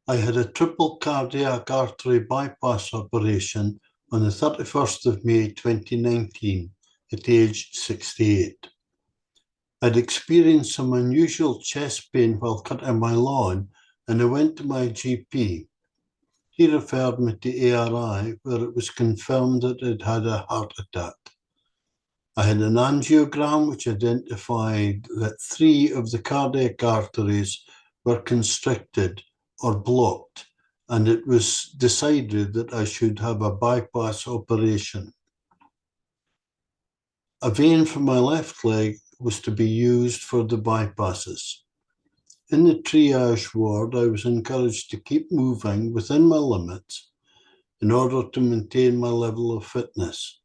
I had a triple cardiac artery bypass operation on the 31st of May 2019 at age 68. I'd experienced some unusual chest pain while cutting my lawn, and I went to my GP. He referred me to ARI, where it was confirmed that I'd had a heart attack. I had an angiogram which identified that 3 of the cardiac arteries were constricted or blocked, and it was decided that I should have a bypass operation. A vein from my left leg was to be used for the bypasses. In the triage ward, I was encouraged to keep moving within my limits in order to maintain my level of fitness,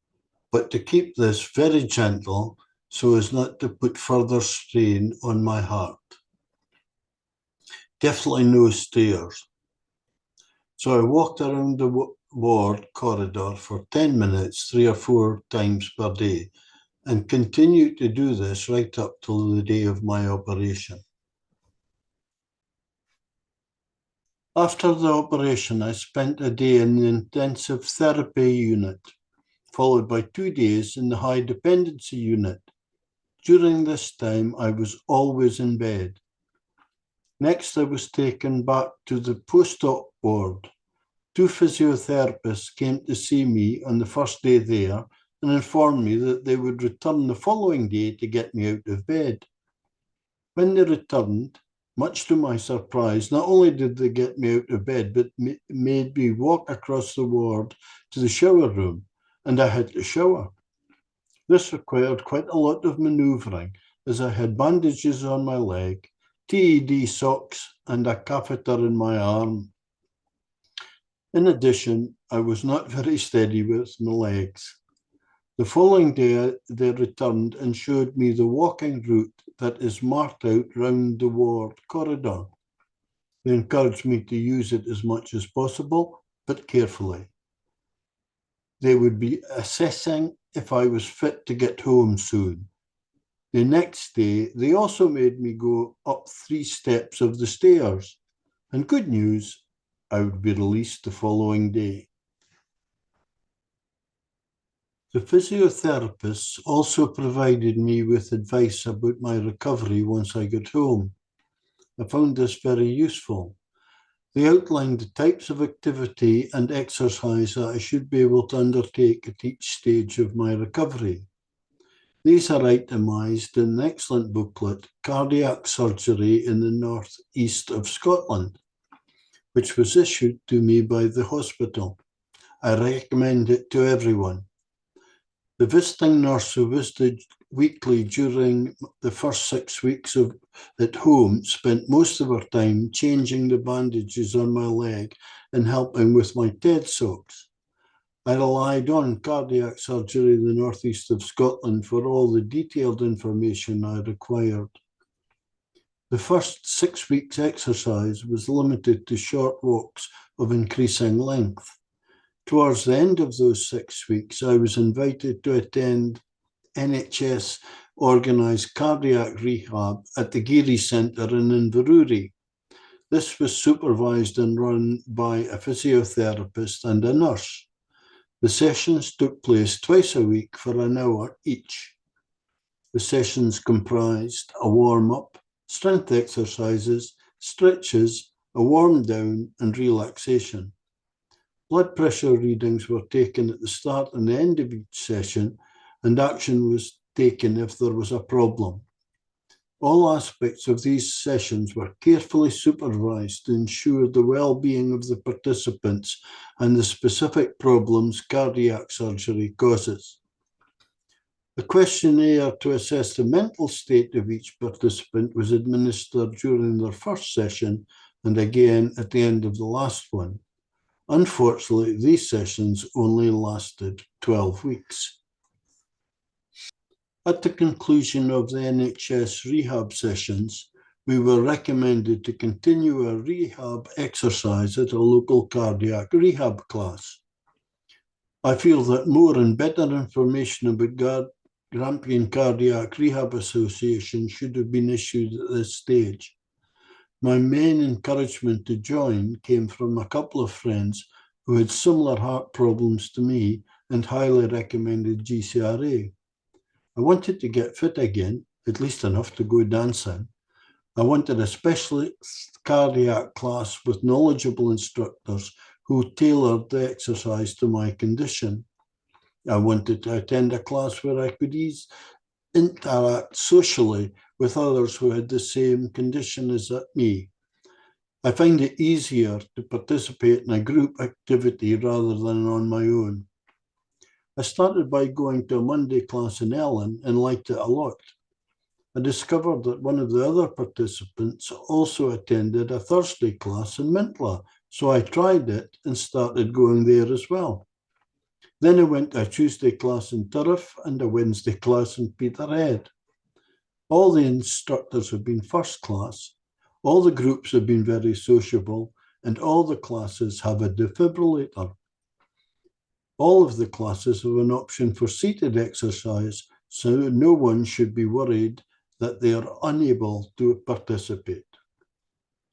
but to keep this very gentle so as not to put further strain on my heart. Definitely no stairs. So I walked around the ward corridor for 10 minutes, 3 or 4 times per day, and continued to do this right up till the day of my operation. After the operation, I spent a day in the intensive therapy unit, followed by 2 days in the high dependency unit. During this time, I was always in bed. Next, I was taken back to the post-op ward. 2 physiotherapists came to see me on the first day there and informed me that they would return the following day to get me out of bed. When they returned, much to my surprise, not only did they get me out of bed, but made me walk across the ward to the shower room, and I had to shower. This required quite a lot of manoeuvring, as I had bandages on my leg, TED socks, and a catheter in my arm. In addition, I was not very steady with my legs. The following day, they returned and showed me the walking route that is marked out round the ward corridor. They encouraged me to use it as much as possible, but carefully. They would be assessing if I was fit to get home soon. The next day, they also made me go up 3 steps of the stairs. And good news, I would be released the following day. The physiotherapists also provided me with advice about my recovery once I got home. I found this very useful. They outlined the types of activity and exercise that I should be able to undertake at each stage of my recovery. These are itemised in an excellent booklet, Cardiac Surgery in the North East of Scotland, which was issued to me by the hospital. I recommend it to everyone. The visiting nurse who visited weekly during the first 6 weeks at home spent most of her time changing the bandages on my leg and helping with my TED socks. I relied on Cardiac Surgery in the northeast of Scotland for all the detailed information I required. The first 6 weeks exercise was limited to short walks of increasing length. Towards the end of those 6 weeks, I was invited to attend NHS organised cardiac rehab at the Geary Centre in Inverurie. This was supervised and run by a physiotherapist and a nurse. The sessions took place twice a week for an hour each. The sessions comprised a warm-up, strength exercises, stretches, a warm-down and relaxation. Blood pressure readings were taken at the start and the end of each session, and action was taken if there was a problem. All aspects of these sessions were carefully supervised to ensure the well-being of the participants and the specific problems cardiac surgery causes. A questionnaire to assess the mental state of each participant was administered during their first session and again at the end of the last one. Unfortunately, these sessions only lasted 12 weeks. At the conclusion of the NHS rehab sessions, we were recommended to continue a rehab exercise at a local cardiac rehab class. I feel that more and better information about Grampian Cardiac Rehab Association should have been issued at this stage. My main encouragement to join came from a couple of friends who had similar heart problems to me and highly recommended GCRA. I wanted to get fit again, at least enough to go dancing. I wanted a specialist cardiac class with knowledgeable instructors who tailored the exercise to my condition. I wanted to attend a class where I could interact socially with others who had the same condition as me. I find it easier to participate in a group activity rather than on my own. I started by going to a Monday class in Ellen and liked it a lot. I discovered that one of the other participants also attended a Thursday class in Mintla, so I tried it and started going there as well. Then I went to a Tuesday class in Turriff and a Wednesday class in Peterhead. All the instructors have been first class, all the groups have been very sociable, and all the classes have a defibrillator. All of the classes have an option for seated exercise, so no one should be worried that they are unable to participate.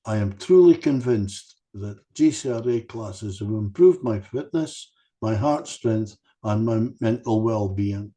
I am truly convinced that GCRA classes have improved my fitness, my heart strength, and my mental well-being.